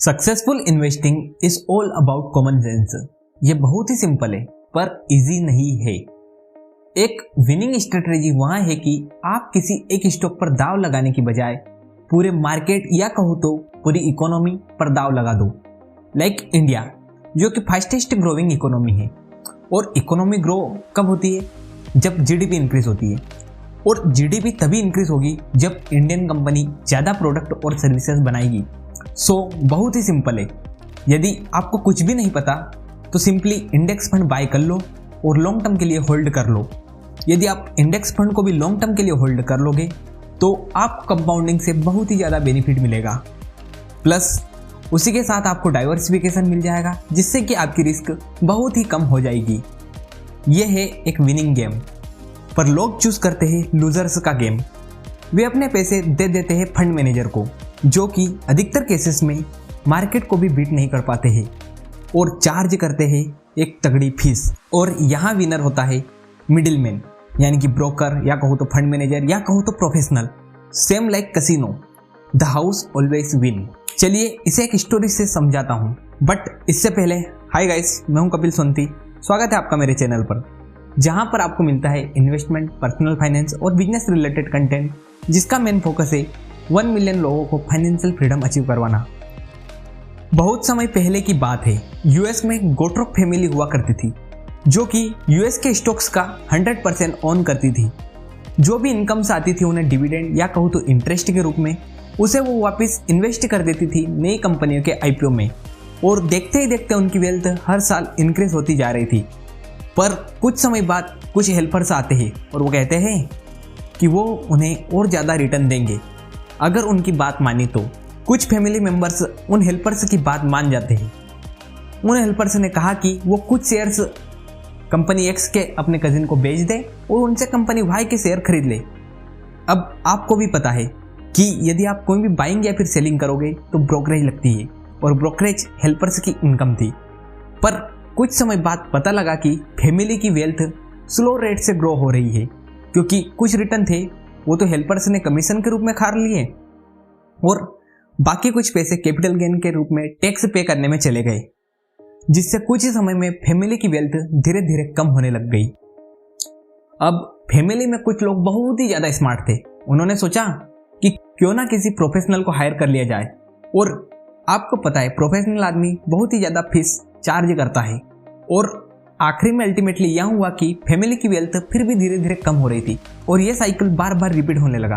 Successful investing is all about common sense. ये बहुत ही simple है पर इजी नहीं है। एक विनिंग स्ट्रेटेजी वहां है कि आप किसी एक स्टॉक पर दाव लगाने की बजाय पूरे मार्केट या कहो तो पूरी इकोनॉमी पर दाव लगा दो। लाइक इंडिया जो कि फास्टेस्ट ग्रोइंग इकोनॉमी है। और इकोनॉमी ग्रो कब होती है? जब जीडीपी इंक्रीज होती है। और जीडीपी तभी इंक्रीज होगी जब इंडियन कंपनी ज़्यादा प्रोडक्ट और सर्विसेज बनाएगी। सो बहुत ही सिंपल है। यदि आपको कुछ भी नहीं पता तो सिंपली इंडेक्स फंड बाय कर लो और लॉन्ग टर्म के लिए होल्ड कर लो। यदि आप इंडेक्स फंड को भी लॉन्ग टर्म के लिए होल्ड कर लोगे तो आपको कंपाउंडिंग से बहुत ही ज़्यादा बेनिफिट मिलेगा। प्लस उसी के साथ आपको डाइवर्सिफिकेशन मिल जाएगा जिससे कि आपकी रिस्क बहुत ही कम हो जाएगी। यह है एक विनिंग गेम, पर लोग चूज करते हैं लूजर्स का गेम। वे अपने पैसे दे देते हैं फंड मैनेजर को जो कि अधिकतर केसेस में मार्केट को भी बीट नहीं कर पाते हैं और चार्ज करते हैं एक तगड़ी फीस। और यहाँ विनर होता है मिडिल मैन, यानी कि ब्रोकर या कहो तो फंड मैनेजर या कहो तो professional. Same like casino, the house always win. चलिए इसे एक स्टोरी से समझाता हूँ, बट इससे पहले हाय गाइस, मैं हूँ कपिल सोनती। स्वागत है आपका मेरे चैनल पर, जहाँ पर आपको मिलता है इन्वेस्टमेंट, पर्सनल फाइनेंस और बिजनेस रिलेटेड कंटेंट, जिसका मेन फोकस है 1 मिलियन लोगों को फाइनेंशियल फ्रीडम अचीव करवाना। बहुत समय पहले की बात है, यूएस में गोट्रोक फैमिली हुआ करती थी जो कि यूएस के स्टॉक्स का 100% ओन करती थी। जो भी इनकम्स आती थी उन्हें डिविडेंड या कहूँ तो इंटरेस्ट के रूप में उसे वो वापस इन्वेस्ट कर देती थी नई कंपनियों के आईपीओ में। और देखते ही देखते उनकी वेल्थ हर साल इंक्रीज होती जा रही थी। पर कुछ समय बाद कुछ हेल्पर्स आते हैं और वो कहते हैं कि वो उन्हें और ज़्यादा रिटर्न देंगे अगर उनकी बात मानी तो। कुछ फैमिली मेंबर्स उन हेल्पर्स की बात मान जाते हैं। उन हेल्पर्स ने कहा कि वो कुछ शेयर्स कंपनी एक्स के अपने कजिन को बेच दे और उनसे कंपनी वाई के शेयर खरीद ले। अब आपको भी पता है कि यदि आप कोई भी बाइंग या फिर सेलिंग करोगे तो ब्रोकरेज लगती है और ब्रोकरेज हेल्पर्स की इनकम थी। पर कुछ समय बाद पता लगा कि फैमिली की वेल्थ स्लो रेट से ग्रो हो रही है, क्योंकि कुछ रिटर्न थे वो तो हेल्पर्स ने कमीशन के रूप में खा लिए और बाकी कुछ पैसे कैपिटल गेन के रूप में टैक्स पे करने में चले गए, जिससे कुछ ही समय में फैमिली की वेल्थ धीरे धीरे कम होने लग गई। अब फैमिली में कुछ लोग बहुत ही ज़्यादा स्मार्ट थे। उन्होंने सोचा कि क्यों ना किसी प्रोफेशनल को हायर कर लिया जाए। और आपको पता है प्रोफेशनल आदमी बहुत ही ज़्यादा फीस चार्ज करता है। और आखिरी में अल्टीमेटली यह हुआ कि फैमिली की वेल्थ फिर भी धीरे धीरे कम हो रही थी और ये साइकिल बार बार रिपीट होने लगा।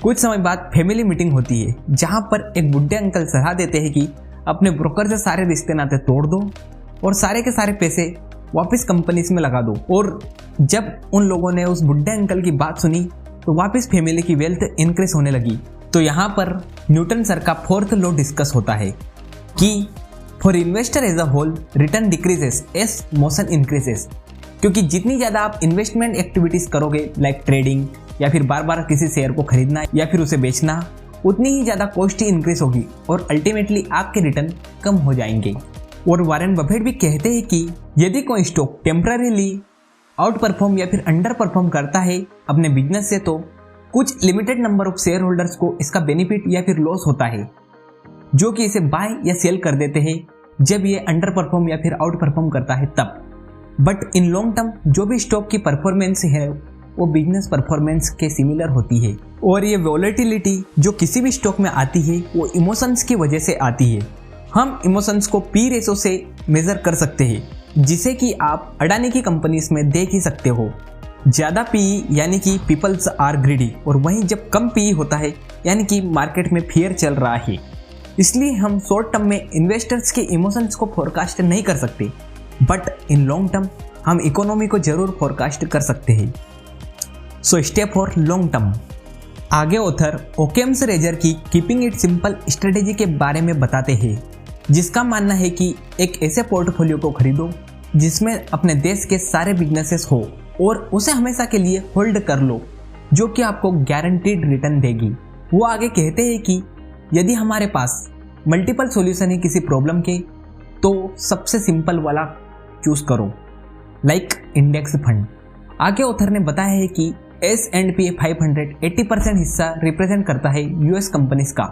कुछ समय बाद फैमिली मीटिंग होती है जहां पर एक बुढ़े अंकल सलाह देते हैं कि अपने ब्रोकर से सारे रिश्ते नाते तोड़ दो और सारे के सारे पैसे वापस कंपनीज में लगा दो। और जब उन लोगों ने उस बुढ़े अंकल की बात सुनी तो वापस फैमिली की वेल्थ इंक्रीज होने लगी। तो यहाँ पर न्यूटन सर का 4th लॉ डिस्कस होता है कि for investor as a whole return decreases as motion increases. क्योंकि जितनी ज़्यादा आप इन्वेस्टमेंट एक्टिविटीज़ करोगे लाइक ट्रेडिंग या फिर बार बार किसी शेयर को खरीदना या फिर उसे बेचना, उतनी ही ज़्यादा कॉस्ट ही इंक्रीज होगी और अल्टीमेटली आपके रिटर्न कम हो जाएंगे। और वारेन बफेट भी कहते हैं कि यदि कोई स्टॉक टेम्पररीली आउट परफॉर्म या फिर अंडर परफॉर्म करता है अपने बिजनेस से तो कुछ limited number of share holders को इसका बेनिफिट या फिर लॉस होता है, जो कि इसे बाय या सेल कर देते हैं जब ये अंडर परफॉर्म या फिर आउट परफॉर्म करता है तब। बट इन लॉन्ग टर्म जो भी स्टॉक की परफॉर्मेंस है वो बिजनेस परफॉर्मेंस के सिमिलर होती है। और ये वोलेटिलिटी जो किसी भी स्टॉक में आती है वो इमोशंस की वजह से आती है। हम इमोशंस को पी रेशो से मेजर कर सकते हैं, जिसे कि आप अडानी की कंपनीज में देख ही सकते हो। ज़्यादा पी यानी कि पीपल्स आर ग्रीडी, और वहीं जब कम पी होता है यानी कि मार्केट में फियर चल रहा है। इसलिए हम शॉर्ट टर्म में इन्वेस्टर्स के इमोशंस को फोरकास्ट नहीं कर सकते, बट इन लॉन्ग टर्म हम इकोनॉमी को जरूर फोरकास्ट कर सकते हैं। So stay for long term. आगे ऑथर ओकेम्स रेजर की कीपिंग इट सिंपल स्ट्रेटेजी के बारे में बताते हैं, जिसका मानना है कि एक ऐसे पोर्टफोलियो को खरीदो जिसमें अपने देश के सारे बिजनेसेस हो और उसे हमेशा के लिए होल्ड कर लो, जो कि आपको गारंटीड रिटर्न देगी। वो आगे कहते हैं कि यदि हमारे पास मल्टीपल सॉल्यूशन है किसी प्रॉब्लम के तो सबसे सिंपल वाला चूज करो, लाइक इंडेक्स फंड। आगे ऑथर ने बताया है कि S&P 500 80% हिस्सा रिप्रेजेंट करता है यूएस कंपनीज का,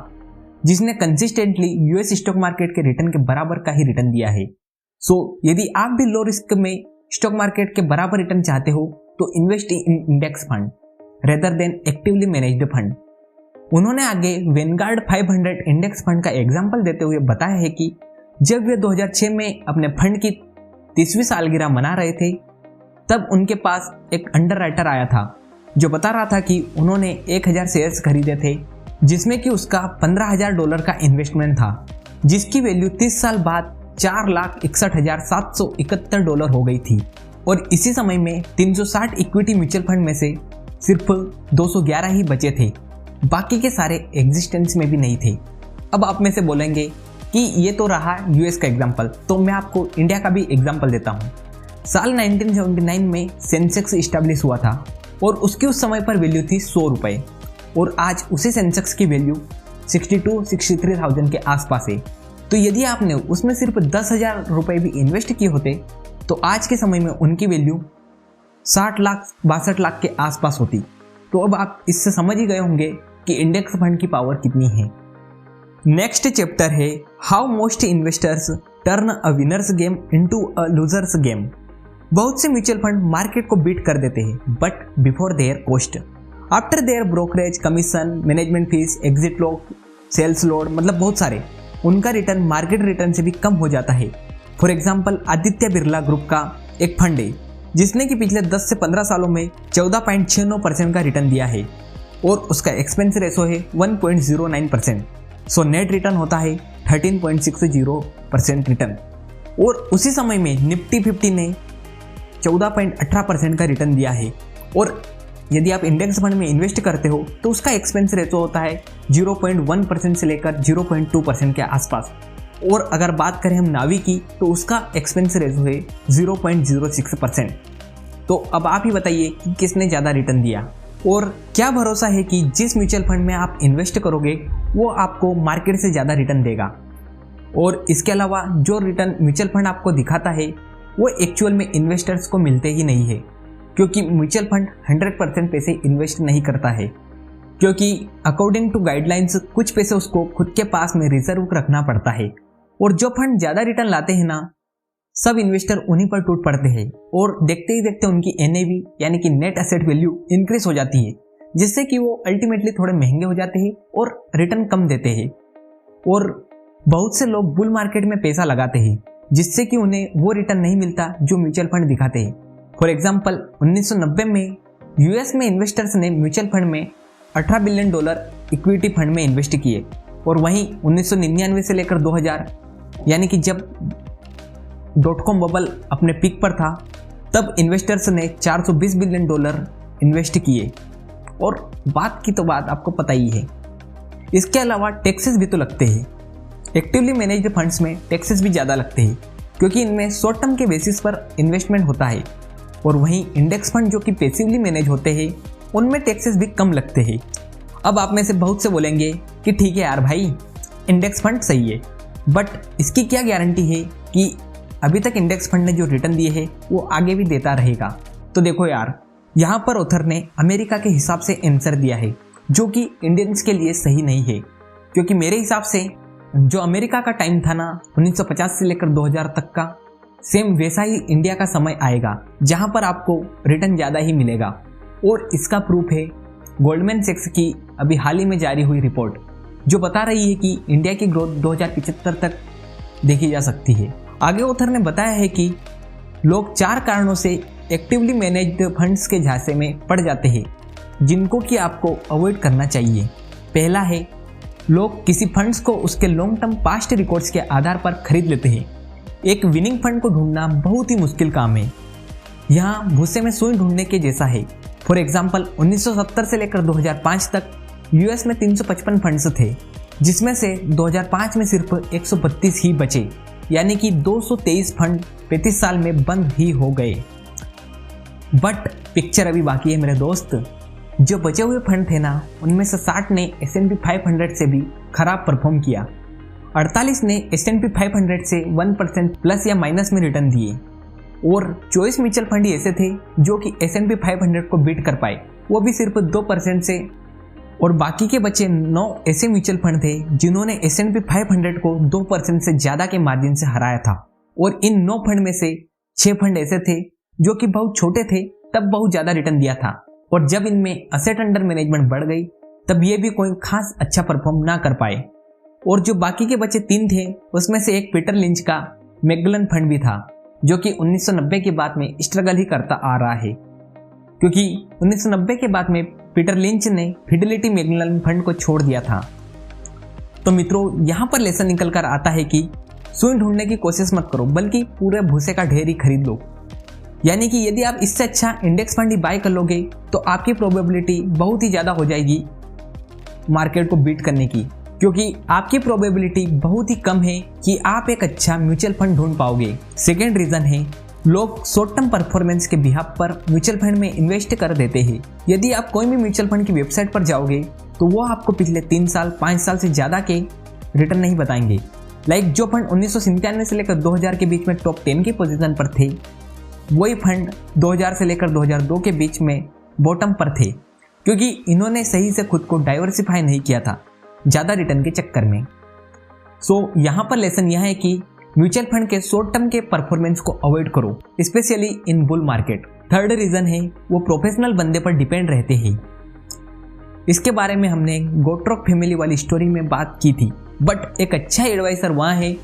जिसने कंसिस्टेंटली यूएस स्टॉक मार्केट के रिटर्न के बराबर का ही रिटर्न दिया है। सो यदि आप भी लो रिस्क में स्टॉक मार्केट के बराबर रिटर्न चाहते हो तो invest in index fund rather than actively managed fund. उन्होंने आगे वेनगार्ड 500 इंडेक्स फंड का एग्जाम्पल देते हुए बताया है कि जब वे 2006 में अपने फंड की 30वीं सालगिरह मना रहे थे, तब उनके पास एक अंडरराइटर आया था जो बता रहा था कि उन्होंने 1000 शेयर्स खरीदे थे, जिसमें कि उसका $15,000 का इन्वेस्टमेंट था, जिसकी वैल्यू 30 साल बाद $4,61,771 हो गई थी। और इसी समय में 360 इक्विटी म्यूचुअल फंड में से सिर्फ 211 ही बचे थे, बाकी के सारे एग्जिस्टेंस में भी नहीं थे। अब आप में से बोलेंगे कि ये तो रहा यूएस का एग्जाम्पल, तो मैं आपको इंडिया का भी एग्जाम्पल देता हूँ। साल 1979 में सेंसेक्स इस्टेब्लिश हुआ था और उसकी उस समय पर वैल्यू थी 100 रुपये, और आज उसी सेंसेक्स की वैल्यू 62-63,000 के आसपास है। तो यदि आपने उसमें सिर्फ 10,000 रुपये भी इन्वेस्ट किए होते तो आज के समय में उनकी वैल्यू 60 लाख 62 लाख के आसपास होती। तो अब आप इससे समझ ही गए होंगे कि इंडेक्स फंड की पावर कितनी है। नेक्स्ट चैप्टर है how most investors turn a winners game into a losers game. बहुत से म्यूचुअल फंड मार्केट को बीट कर देते हैं, but before their cost, after their brokerage commission, management fees, exit load, sales load, मतलब बहुत सारे, उनका रिटर्न मार्केट रिटर्न से भी कम हो जाता है। For example Aditya Birla group का एक फंड है जिसने कि पिछले 10 से 15 सालों में 14.69% का रिटर्न दिया है और उसका एक्सपेंस रेशो है 1.09%। सो नेट रिटर्न होता है 13.60% रिटर्न। और उसी समय में निफ्टी 50 ने 14.18% का रिटर्न दिया है। और यदि आप इंडेक्स फंड में इन्वेस्ट करते हो तो उसका एक्सपेंस रेशो होता है 0.1% से लेकर 0.2% के आसपास। और अगर बात करें हम नावी की तो उसका एक्सपेंस रेशो है 0.06%। तो अब आप ही बताइए कि किसने ज़्यादा रिटर्न दिया, और क्या भरोसा है कि जिस म्यूचुअल फंड में आप इन्वेस्ट करोगे वो आपको मार्केट से ज़्यादा रिटर्न देगा। और इसके अलावा जो रिटर्न म्यूचुअल फंड आपको दिखाता है वो एक्चुअल में इन्वेस्टर्स को मिलते ही नहीं है, क्योंकि म्यूचुअल फंड 100% पैसे इन्वेस्ट नहीं करता है, क्योंकि अकॉर्डिंग टू गाइडलाइंस कुछ पैसे उसको खुद के पास में रिजर्व रखना पड़ता है। और जो फंड ज़्यादा रिटर्न लाते हैं ना, सब इन्वेस्टर उन्हीं पर टूट पड़ते हैं और देखते ही देखते उनकी NAV यानी कि नेट एसेट वैल्यू इंक्रीज हो जाती है, जिससे कि वो अल्टीमेटली थोड़े महंगे हो जाते हैं और रिटर्न कम देते हैं। और बहुत से लोग बुल मार्केट में पैसा लगाते हैं जिससे कि उन्हें वो रिटर्न नहीं मिलता जो म्यूचुअल फंड दिखाते हैं। फॉर एग्जाम्पल 1990 में यूएस में इन्वेस्टर्स ने म्यूचुअल फंड में $18 बिलियन इक्विटी फंड में इन्वेस्ट किए, और वहीं 1999 से लेकर 2000 यानी कि जब .com बबल अपने पीक पर था, तब इन्वेस्टर्स ने $420 बिलियन इन्वेस्ट किए। और बात की तो बात आपको पता ही है। इसके अलावा टैक्सेस भी तो लगते हैं। एक्टिवली मैनेज्ड फंड्स में टैक्सेस भी ज़्यादा लगते हैं, क्योंकि इनमें शॉर्ट टर्म के बेसिस पर इन्वेस्टमेंट होता है। और वहीं इंडेक्स फंड जो कि पैसिवली मैनेज होते हैं उनमें टैक्सेस भी कम लगते हैं। अब आप में से बहुत से बोलेंगे कि ठीक है यार भाई, इंडेक्स फंड सही है, बट इसकी क्या गारंटी है कि अभी तक इंडेक्स फंड ने जो रिटर्न दिए है वो आगे भी देता रहेगा। तो देखो यार, यहाँ पर ऑथर ने अमेरिका के हिसाब से आंसर दिया है, जो कि इंडियंस के लिए सही नहीं है, क्योंकि मेरे हिसाब से जो अमेरिका का टाइम था ना 1950 से लेकर 2000 तक का, सेम वैसा ही इंडिया का समय आएगा, जहाँ पर आपको रिटर्न ज़्यादा ही मिलेगा। और इसका प्रूफ है गोल्डमैन सैक्स की अभी हाल ही में जारी हुई रिपोर्ट, जो बता रही है कि इंडिया की ग्रोथ 2075 तक देखी जा सकती है। आगे ऑथर ने बताया है कि लोग 4 कारणों से एक्टिवली मैनेज्ड फंड्स के झांसे में पड़ जाते हैं, जिनको कि आपको अवॉइड करना चाहिए। पहला है, लोग किसी फंड्स को उसके लॉन्ग टर्म पास्ट रिकॉर्ड्स के आधार पर खरीद लेते हैं। एक विनिंग फंड को ढूंढना बहुत ही मुश्किल काम है, यहाँ भूसे में सुई ढूंढने के जैसा है। फॉर एग्जाम्पल 1970 से लेकर 2005 तक यूएस में 355 फंड्स थे, जिसमें से 2005 में सिर्फ 132 ही बचे, यानी कि 223 फंड 35 साल में बंद ही हो गए। बट पिक्चर अभी बाकी है मेरे दोस्त। जो बचे हुए फंड थे ना, उनमें से 60 ने S&P 500 से भी खराब परफॉर्म किया, 48 ने S&P 500 से 1% प्लस या माइनस में रिटर्न दिए, और 24 म्यूचुअल फंड ऐसे थे जो कि S&P 500 को बीट कर पाए, वो भी सिर्फ 2% से और बाकी के बचे 9 ऐसे म्यूचुअल फंड थे जिन्होंने S&P 500 को 2% से ज्यादा के मार्जिन से हराया था। और इन 9 फंड में से 6 फंड ऐसे थे जो कि बहुत छोटे थे, तब बहुत ज्यादा रिटर्न दिया था। और जब इनमें असेट अंडर मैनेजमेंट बढ़ गई तब ये भी कोई खास अच्छा परफॉर्म ना कर पाए। और जो बाकी के बचे 3 थे उसमें से एक पीटर लिंच का मैगलन फंड भी था, जो कि 1990 के बाद में स्ट्रगल ही करता आ रहा है, क्योंकि 1990 के बाद में पीटर लिंच ने फिडेलिटी मैगलन फंड को छोड़ दिया था। तो मित्रों, यहाँ पर लेसन निकल कर आता है कि सुई ढूंढने की कोशिश मत करो, बल्कि पूरे भूसे का ढेर ही खरीद लो। यानी कि यदि आप इससे अच्छा इंडेक्स फंड ही बाय कर लोगे तो आपकी प्रोबेबिलिटी बहुत ही ज़्यादा हो जाएगी मार्केट को बीट करने की, क्योंकि आपकी प्रोबेबिलिटी बहुत ही कम है कि आप एक अच्छा म्यूचुअल फंड ढूंढ पाओगे। सेकेंड रीजन है, लोग शॉर्ट टर्म परफॉर्मेंस के बिहाफ पर म्यूचुअल फंड में इन्वेस्ट कर देते हैं। यदि आप कोई भी म्यूचुअल फंड की वेबसाइट पर जाओगे तो वो आपको पिछले 3 साल 5 साल से ज़्यादा के रिटर्न नहीं बताएंगे। लाइक जो फंड 1997 से लेकर 2000 के बीच में टॉप 10 की पोजीशन पर थे, वही फंड 2000 से लेकर 2002 के बीच में बॉटम पर थे, क्योंकि इन्होंने सही से खुद को डाइवर्सिफाई नहीं किया था ज़्यादा रिटर्न के चक्कर में। सो यहाँ पर लेसन यह है कि म्यूचुअल फंड के शॉर्ट टर्म के परफॉर्मेंस को अवॉइड करो, specially in bull market. Third reason है, वो प्रोफेशनल बंदे पर डिपेंड रहते हैं। इसके बारे में हमने गोट्रोक फैमिली वाली स्टोरी में बात की थी, बट एक अच्छा एडवाइजर वहाँ है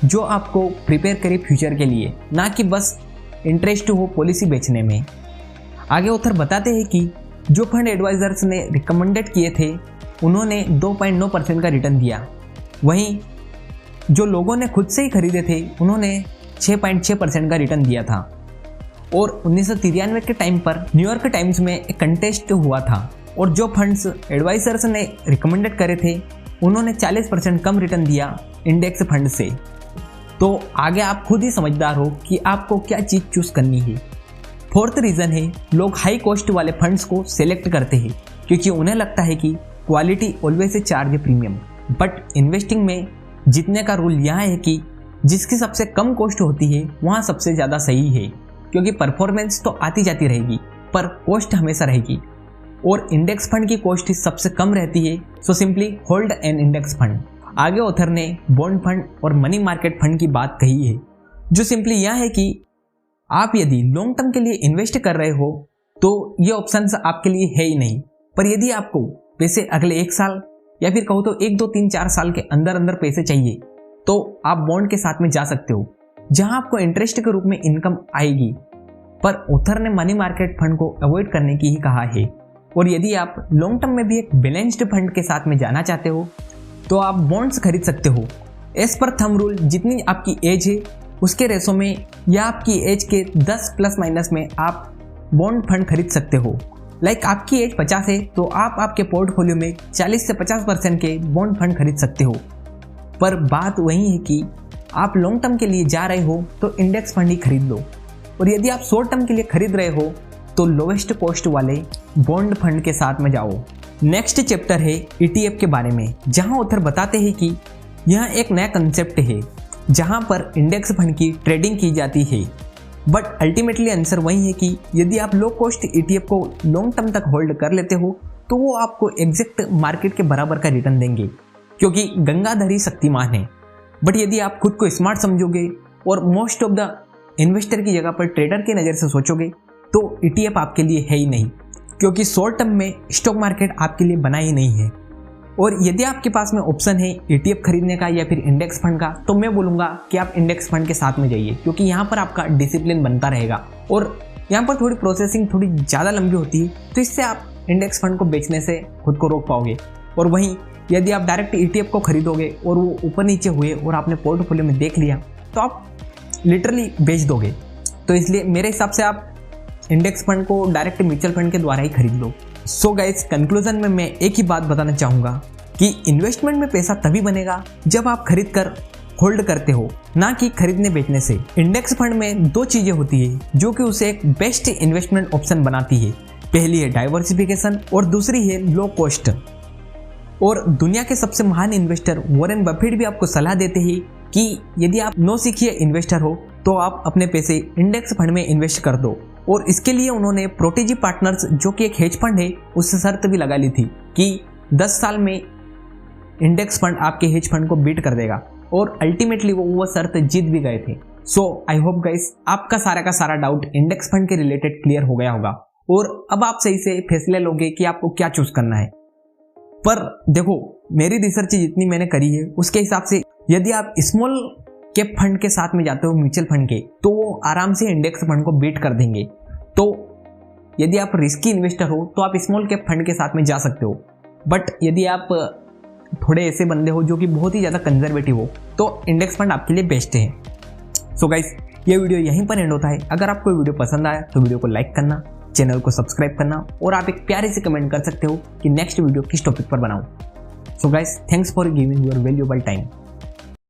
जो आपको प्रिपेयर करे फ्यूचर के लिए, ना कि बस इंटरेस्ट हो पॉलिसी बेचने में। आगे ऑथर बताते हैं कि जो फंड एडवाइजर्स ने रिकमेंडेड किए थे उन्होंने 2.9% का रिटर्न दिया, वहीं जो लोगों ने खुद से ही खरीदे थे उन्होंने 6.6% का रिटर्न दिया था। और 1993 के टाइम पर न्यूयॉर्क टाइम्स में एक कंटेस्ट हुआ था और जो फंड्स एडवाइजर्स ने रिकमेंडेड करे थे उन्होंने 40% कम रिटर्न दिया इंडेक्स फंड से। तो आगे आप खुद ही समझदार हो कि आपको क्या चीज़ चूज करनी है। फोर्थ रीज़न है, लोग हाई कॉस्ट वाले फंड्स को सिलेक्ट करते हैं क्योंकि उन्हें लगता है कि quality always charge premium. But investing में जीतने का रूल यह है कि जिसकी सबसे कम कॉस्ट होती है वहाँ सबसे ज़्यादा सही है, क्योंकि परफॉर्मेंस तो आती जाती रहेगी पर कॉस्ट हमेशा रहेगी। और इंडेक्स फंड की कॉस्ट सबसे कम रहती है, so simply hold N index fund. आगे ऑथर ने बॉन्ड फंड और मनी मार्केट फंड की बात कही है, जो सिंपली यह है कि आप यदि लॉन्ग टर्म के लिए इन्वेस्ट कर रहे हो तो ये ऑप्शंस आपके लिए है ही नहीं। पर यदि आपको पैसे अगले 1 साल या फिर कहो तो 1, 2, 3, 4 साल के अंदर अंदर पैसे चाहिए तो आप बॉन्ड के साथ में जा सकते हो, जहां आपको इंटरेस्ट के रूप में इनकम आएगी। पर ऑथर ने मनी मार्केट फंड को अवॉइड करने की ही कहा है। और यदि आप लॉन्ग टर्म में भी एक बैलेंस्ड फंड के साथ में जाना चाहते हो तो आप बॉन्ड्स खरीद सकते हो। एज पर थंब रूल, जितनी आपकी एज है उसके रेशो में या आपकी एज के 10 प्लस माइनस में आप बॉन्ड फंड खरीद सकते हो। लाइक आपकी एज 50 है तो आप आपके पोर्टफोलियो में 40 से 50% के बॉन्ड फंड खरीद सकते हो। पर बात वही है कि आप लॉन्ग टर्म के लिए जा रहे हो तो इंडेक्स फंड ही खरीद लो, और यदि आप शॉर्ट टर्म के लिए खरीद रहे हो तो लोवेस्ट कॉस्ट वाले बॉन्ड फंड के साथ में जाओ। नेक्स्ट चैप्टर है ETF के बारे में, जहां ऑथर बताते हैं कि यह एक नया कंसेप्ट है जहां पर इंडेक्स फंड की ट्रेडिंग की जाती है। बट अल्टीमेटली आंसर वही है कि यदि आप लो कॉस्ट ETF को लॉन्ग टर्म तक होल्ड कर लेते हो तो वो आपको एग्जैक्ट मार्केट के बराबर का रिटर्न देंगे, क्योंकि गंगाधर ही शक्तिमान है। बट यदि आप खुद को स्मार्ट समझोगे और मोस्ट ऑफ द इन्वेस्टर की जगह पर ट्रेडर की नज़र से सोचोगे तो ETF आपके लिए है ही नहीं, क्योंकि शॉर्ट टर्म में स्टॉक मार्केट आपके लिए बना ही नहीं है। और यदि आपके पास में ऑप्शन है ETF खरीदने का या फिर इंडेक्स फंड का, तो मैं बोलूँगा कि आप इंडेक्स फंड के साथ में जाइए, क्योंकि यहाँ पर आपका डिसिप्लिन बनता रहेगा और यहाँ पर थोड़ी प्रोसेसिंग थोड़ी ज़्यादा लंबी होती है, तो इससे आप इंडेक्स फंड को बेचने से खुद को रोक पाओगे। और वहीं यदि आप डायरेक्ट ETF को खरीदोगे और वो ऊपर नीचे हुए और आपने पोर्टफोलियो में देख लिया तो आप लिटरली बेच दोगे। तो इसलिए मेरे हिसाब से आप इंडेक्स फंड को डायरेक्ट म्यूचुअल फंड के द्वारा ही खरीद लो। सो गाइस, कंक्लूजन में मैं एक ही बात बताना चाहूँगा कि इन्वेस्टमेंट में पैसा तभी बनेगा जब आप खरीद कर होल्ड करते हो, ना कि खरीदने बेचने से। इंडेक्स फंड में 2 चीज़ें होती है जो कि उसे एक बेस्ट इन्वेस्टमेंट ऑप्शन बनाती है। पहली है डाइवर्सिफिकेशन और दूसरी है लो कॉस्ट। और दुनिया के सबसे महान इन्वेस्टर वॉरेन बफेट भी आपको सलाह देते हैं कि यदि आप नौसिखिए इन्वेस्टर हो तो आप अपने पैसे इंडेक्स फंड में इन्वेस्ट कर दो। और इसके लिए उन्होंने प्रोटेजी पार्टनर्स, जो कि एक हेज फंड है, उससे शर्त भी लगा ली थी कि 10 साल में इंडेक्स फंड आपके हेज फंड को बीट कर देगा और अल्टीमेटली वो शर्त जीत भी गए थे। सो आई होप गाइस आपका सारा का सारा डाउट इंडेक्स फंड के रिलेटेड क्लियर हो गया होगा और अब आप सही से फैसले लोगे कि आपको क्या चूज करना है। पर देखो, मेरी रिसर्च जितनी मैंने करी है उसके हिसाब से यदि आप स्मॉल कैप फंड के साथ में जाते हो म्यूचुअल फंड के, तो वो आराम से इंडेक्स फंड को बीट कर देंगे। तो यदि आप रिस्की इन्वेस्टर हो तो आप स्मॉल कैप फंड के साथ में जा सकते हो, बट यदि आप थोड़े ऐसे बंदे हो जो कि बहुत ही ज़्यादा कंजर्वेटिव हो तो इंडेक्स फंड आपके लिए बेस्ट है। सो गाइस, ये वीडियो यहीं पर एंड होता है। अगर आपको वीडियो पसंद आया तो वीडियो को लाइक करना, चैनल को सब्सक्राइब करना और आप एक प्यारे से कमेंट कर सकते हो कि नेक्स्ट वीडियो किस टॉपिक पर बनाऊं। So guys, thanks for giving your valuable time.